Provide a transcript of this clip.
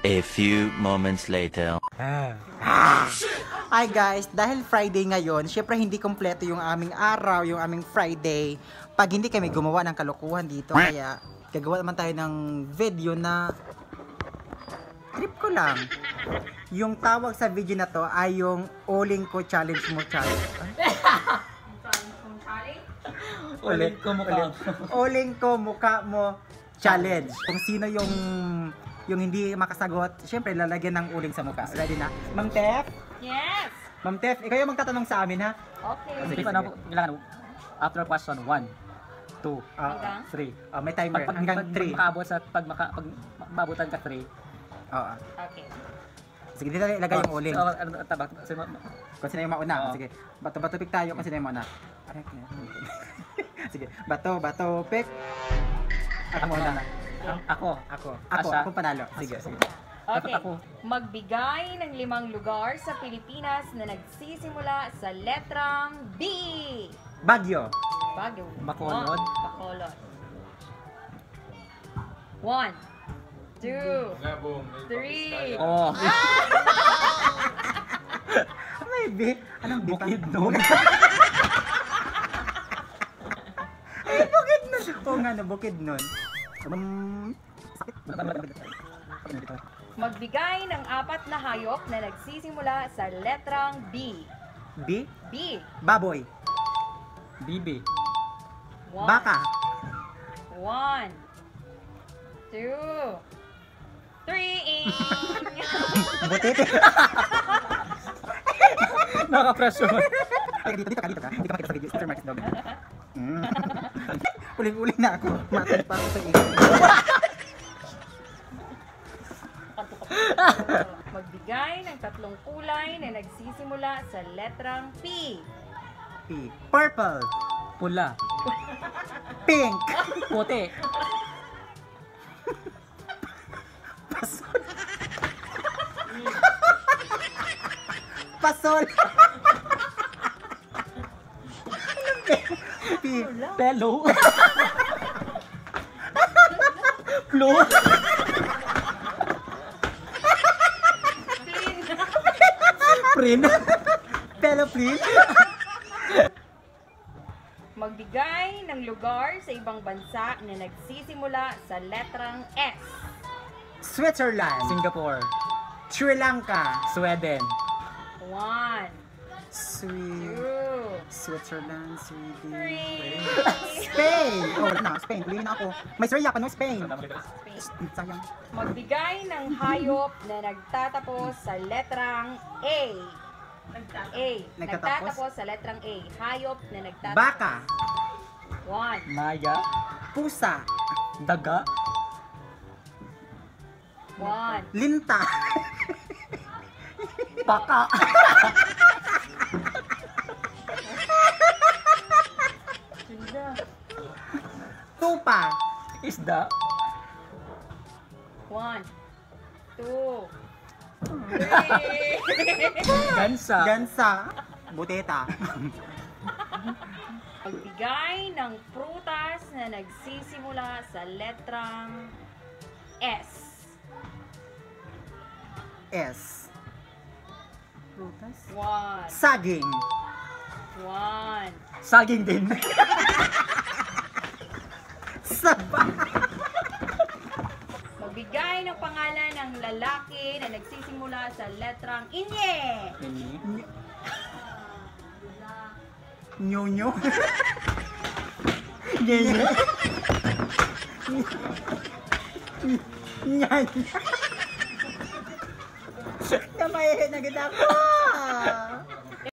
A few moments later. Hi guys, dahil Friday ngayon, syempre hindi kompleto yung aming araw, yung aming Friday, pag hindi kami gumawa ng kalokohan dito. Kaya gagawa naman tayo ng video na trip ko lang. Yung tawag sa video na to ay yung Uling Ko Challenge Mo Challenge. Uling ko mukha mo. Uling Ko Mukha Mo Challenge. Kung sino yung hindi makasagot, syempre lalagyan ng uling sa mukha. Ready na? Ma'am Tef? Yes! Ma'am Tef, ikaw yung magtatanong sa amin ha? Okay. Sige, kailangan after question 1, 2, Hanggang? 3. May timer. Hanggang 3. Pag maabutan ka 3. Oo. Okay. Sige, dito ilagay yung uling. So, Kung sino yung mauna. Sige, bato pick tayo kung sino yung mauna. Sige, bato pick. Ako muna. Ako panalo. Sige. Okay. Ako. Magbigay ng 5 lugar sa Pilipinas na nagsisimula sa letrang B. Baguio. Baguio. Bacolod. Bacolod. 1, 2, 3. Oh. May B. Anong B? Bukidnon. Ay, Bukidnon. Oo nga, Bukidnon. Sakit. Magbigay ng 4 na hayop na nagsisimula sa letrang B. B? B. Baboy. Bibi. 1, Baka. 1, 2, 3. Butete. Naka-pressure. Dito ka. Hindi ka makita sa video. Mr. Marcus Dog. Uling-uling na ako. Matay pa ako sa iyo. Magbigay ng 3 kulay na nagsisimula sa letrang P. P. Purple. Pula. Pink. Puti. Pasol. Pasol. P. Pelo. Flu. Prin. Pelo Prin. Magbigay ng lugar sa ibang bansa na nagsisimula sa letrang S. Switzerland. Singapore. Sri Lanka. Sweden. 1, Switzerland, Sweden. 3. Spain. Oh, wala na. Spain. Ulihin na ako. May Sri Lanka, no? Spain. Sayang. Magbigay ng hayop na nagtatapos sa letrang A. Nagtatapos sa letrang A. Hayop na nagtatapos. Baka. 1, Maya. Pusa. Daga. 1, Linta. Baka. Tupa. Isda. 1, 2, 3. Gansa. Gansa. Buteta. Magbigay ng prutas na nagsisimula sa letrang S. S. Prutas. 1, Saging. 1. Saging din. Saba. Magbigay ng pangalan ng lalaki na nagsisimula sa letrang Inye. Nyonyo. Nyenye. Nyanya. Namayahin na kita ko.